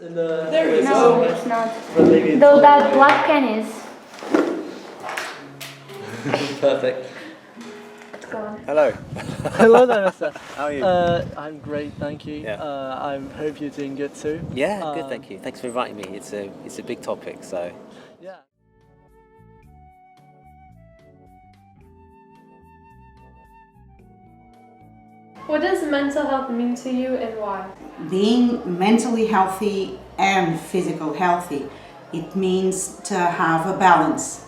There is No, it's not. but maybe it's Though on that the way. black pen is. Perfect. Go on. Hello. Hello there, Esther. How are you? I'm great, thank you. Yeah. I hope you're doing good too. Yeah, good, thank you. Thanks for inviting me. It's a big topic, so. Yeah. What does mental health mean to you and why? Being mentally healthy and physical healthy, it means to have a balance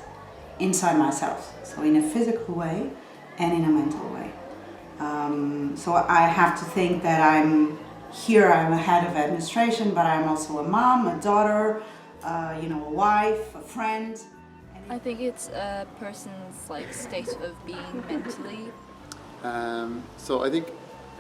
inside myself. So in a physical way and in a mental way. So I have to think that I'm a head of administration, but I'm also a mom, a daughter, a wife, a friend. I think it's a person's state of being mentally. So I think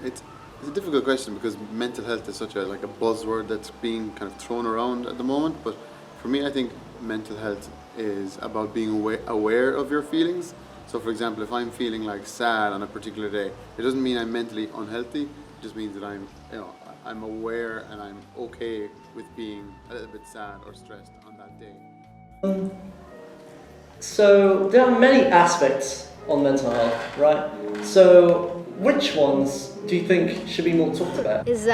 it's a difficult question because mental health is such a buzzword that's being kind of thrown around at the moment. But for me, I think mental health is about being aware of your feelings. So for example, if I'm feeling sad on a particular day, it doesn't mean I'm mentally unhealthy. It just means that I'm aware and I'm okay with being a little bit sad or stressed on that day. So there are many aspects on mental health, right? So which ones do you think should be more talked about? Is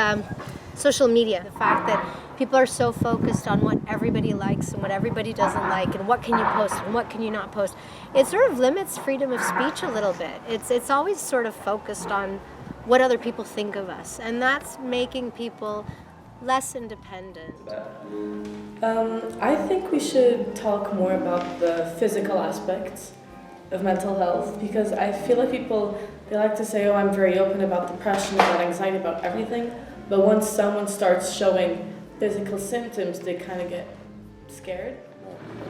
social media. The fact that people are so focused on what everybody likes and what everybody doesn't like and what can you post and what can you not post. It sort of limits freedom of speech a little bit. It's always sort of focused on what other people think of us, and that's making people less independent. I think we should talk more about the physical aspects of mental health, because I feel like people, they like to say, oh, I'm very open about depression, about anxiety, about everything, but once someone starts showing physical symptoms, they kind of get scared.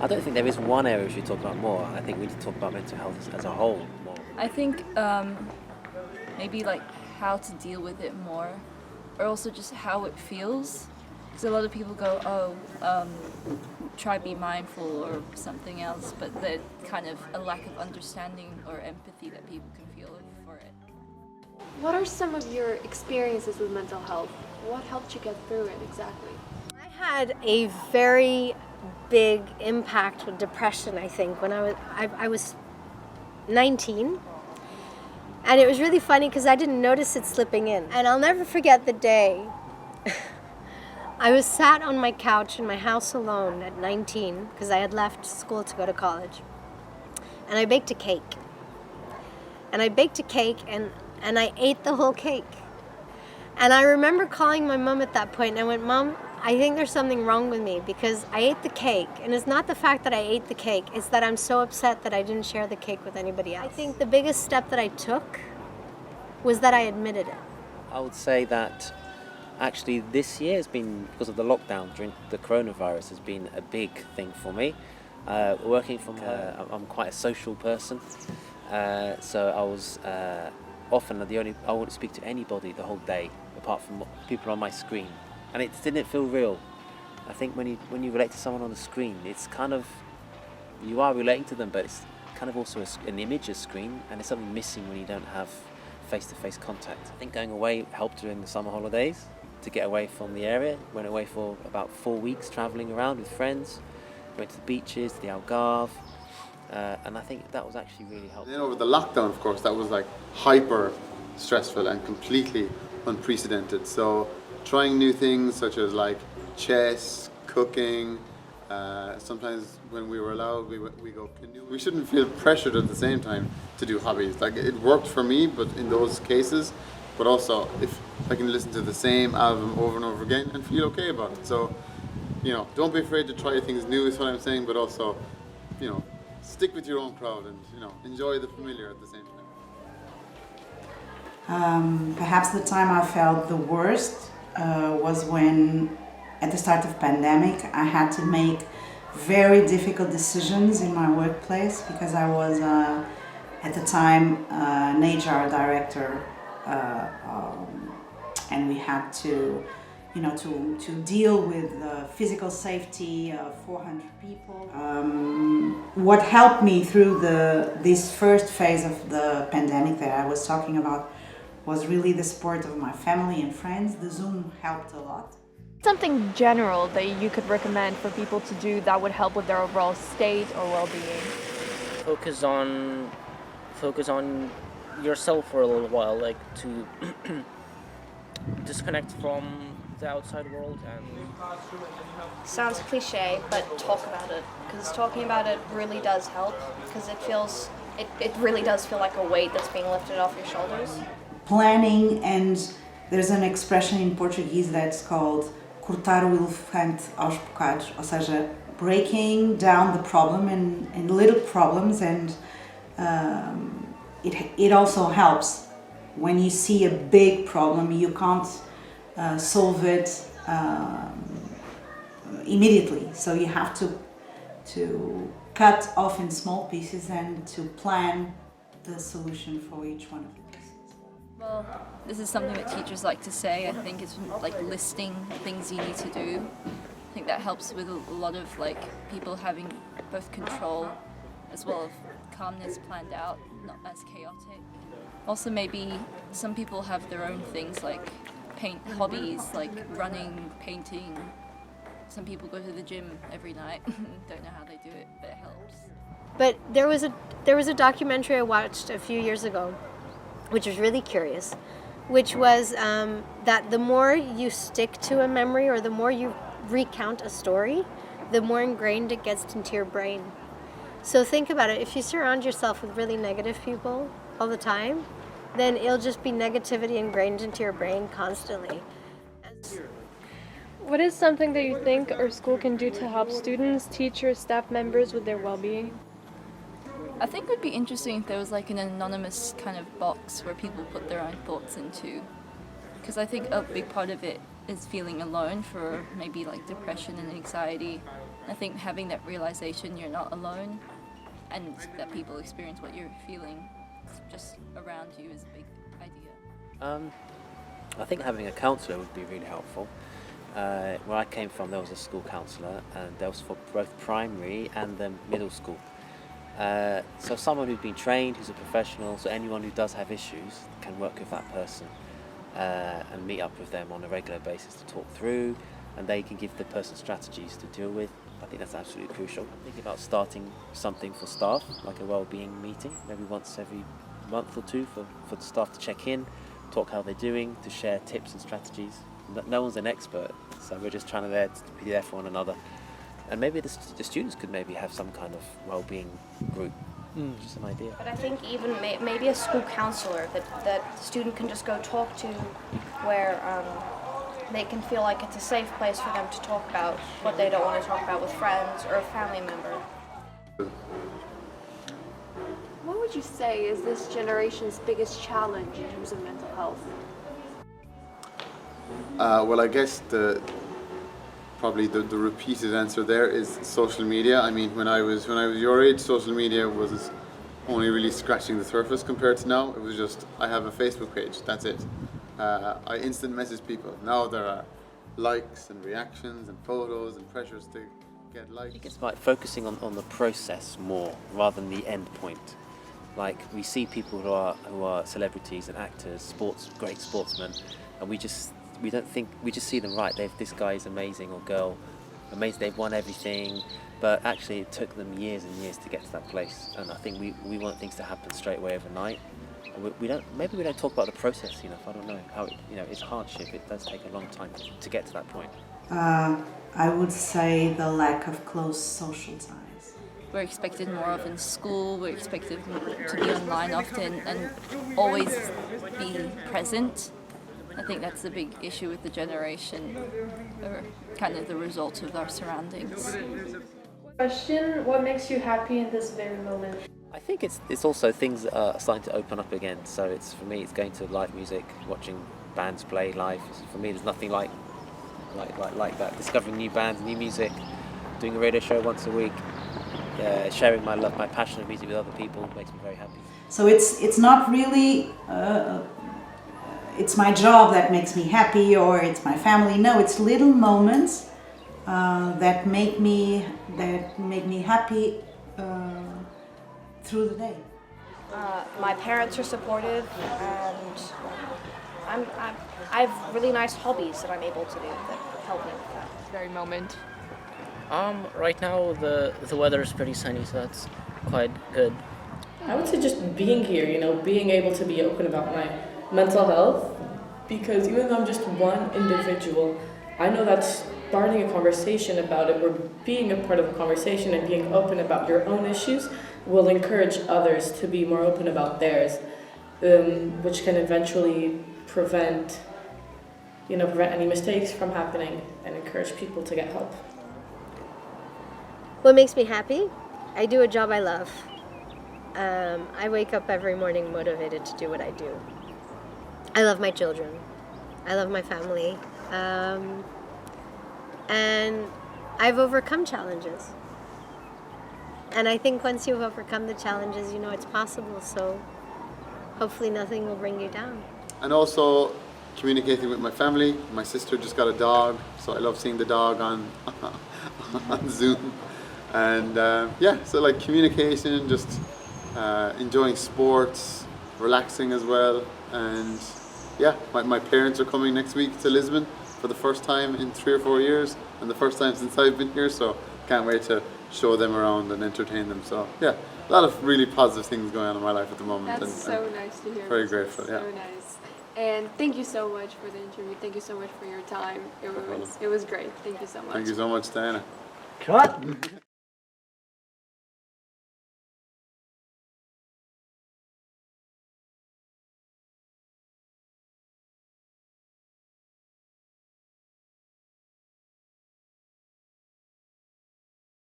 I don't think there is one area we should talk about more. I think we need to talk about mental health as a whole more. I think maybe how to deal with it more, or also just how it feels. Because a lot of people go, try be mindful or something else, but there's kind of a lack of understanding or empathy that people can feel for it. What are some of your experiences with mental health? What helped you get through it exactly? I had a very big impact with depression, I think, when I was 19. And it was really funny because I didn't notice it slipping in. And I'll never forget the day I was sat on my couch in my house alone at 19 because I had left school to go to college. And I baked a cake. And I ate the whole cake. And I remember calling my mom at that point and I went, Mom, I think there's something wrong with me because I ate the cake. And it's not the fact that I ate the cake, it's that I'm so upset that I didn't share the cake with anybody else. I think the biggest step that I took was that I admitted it. I would say that actually this year has been, because of the lockdown during the coronavirus, has been a big thing for me. Working from I'm quite a social person, so I was often I wouldn't speak to anybody the whole day apart from people on my screen, and it didn't feel real. I think when you relate to someone on the screen, it's kind of, you are relating to them, but it's kind of also an image, a screen, and there's something missing when you don't have face-to-face contact. I think going away helped during the summer holidays to get away from the area. Went away for about 4 weeks travelling around with friends. Went to the beaches, to the Algarve, and I think that was actually really helpful. Then over the lockdown, of course, that was hyper stressful and completely unprecedented. So trying new things such as chess, cooking, sometimes when we were allowed, we go canoe. We shouldn't feel pressured at the same time to do hobbies. It worked for me, but in those cases, but also if I can listen to the same album over and over again and feel okay about it. So, don't be afraid to try things new is what I'm saying, but also, stick with your own crowd and, enjoy the familiar at the same time. Perhaps the time I felt the worst was when, at the start of pandemic, I had to make very difficult decisions in my workplace because I was, at the time, an HR director, and we had to deal with the physical safety of 400 people. What helped me through this first phase of the pandemic that I was talking about was really the support of my family and friends. The Zoom helped a lot. Something general that you could recommend for people to do that would help with their overall state or well-being? Focus on yourself for a little while, like to disconnect from the outside world and Sounds cliche, but talk about it. Because talking about it really does help. Because it really does feel like a weight that's being lifted off your shoulders. Planning, and there's an expression in Portuguese that's called cortar o elefante aos bocados, ou seja, breaking down the problem in little problems, and it also helps. When you see a big problem, you can't solve it immediately, so you have to cut off in small pieces and to plan the solution for each one of the pieces. Well, this is something that teachers like to say. I think it's like listing things you need to do. I think that helps with a lot of like people having both control as well as calmness planned out, not as chaotic. Also, maybe some people have their own things like hobbies like running, painting. Some people go to the gym every night. Don't know how they do it, but it helps. But there was a documentary I watched a few years ago, which was really curious, which was that the more you stick to a memory or the more you recount a story, the more ingrained it gets into your brain. So think about it. If you surround yourself with really negative people all the time, then it'll just be negativity ingrained into your brain constantly. What is something that you think our school can do to help students, teachers, staff members with their well-being? I think it would be interesting if there was like an anonymous kind of box where people put their own thoughts into. Because I think a big part of it is feeling alone for maybe like depression and anxiety. I think having that realization you're not alone and that people experience what you're feeling just around you is a big idea. I think having a counsellor would be really helpful. Where I came from, there was a school counsellor, and that was for both primary and the middle school. So someone who's been trained, who's a professional, so anyone who does have issues can work with that person and meet up with them on a regular basis to talk through, and they can give the person strategies to deal with. I think that's absolutely crucial. I'm thinking about starting something for staff, like a well-being meeting, maybe once every month or two for the staff to check in, talk how they're doing, to share tips and strategies. No one's an expert, so we're just trying to be there for one another. And maybe the students could maybe have some kind of well-being group. Just an idea. But I think even maybe a school counselor that the student can just go talk to, where they can feel like it's a safe place for them to talk about what they don't want to talk about with friends or a family member. What would you say is this generation's biggest challenge in terms of mental health? Well, I guess probably the repeated answer there is social media. I mean, when I was your age, social media was only really scratching the surface compared to now. It was just, I have a Facebook page, that's it. I instant message people. Now there are likes and reactions and photos and pressures to get likes. I think it's like focusing on the process more rather than the end point. Like, we see people who are celebrities and actors, great sportsmen, and we just see them, right, this guy is amazing, or girl, amazing, they've won everything, but actually it took them years and years to get to that place. And I think we want things to happen straight away overnight. We don't talk about the process enough. I don't know how it's hardship. It does take a long time to get to that point. I would say the lack of close social ties. We're expected more of in school, we're expected to be online often and always be present. I think that's the big issue with the generation, or kind of the result of our surroundings. Question, what makes you happy in this very moment? I think it's also things that are starting to open up again. So for me, it's going to live music, watching bands play live. For me, there's nothing like that. Discovering new bands, new music, doing a radio show once a week, sharing my passion of music with other people makes me very happy. So it's not really it's my job that makes me happy, or it's my family. No, it's little moments that make me happy through the day. My parents are supportive, and I have really nice hobbies that I'm able to do that helping with that? Very moment. Right now the weather is pretty sunny, so that's quite good. I would say just being here, being able to be open about my mental health, because even though I'm just one individual, I know that starting a conversation about it or being a part of a conversation and being open about your own issues will encourage others to be more open about theirs, which can eventually prevent any mistakes from happening and encourage people to get help. What makes me happy? I do a job I love. I wake up every morning motivated to do what I do. I love my children. I love my family. And I've overcome challenges. And I think once you've overcome the challenges, you know it's possible. So hopefully nothing will bring you down. And also communicating with my family. My sister just got a dog, so I love seeing the dog on on Zoom. And so like communication, just enjoying sports, relaxing as well. And yeah, my parents are coming next week to Lisbon for the first time in 3 or 4 years, and the first time since I've been here, so can't wait to show them around and entertain them. So yeah, a lot of really positive things going on in my life at the moment. That's so nice to hear. Very grateful, so nice. And thank you so much for the interview. Thank you so much for your time. It was great. Thank you so much. Thank you so much, Diana. Cut!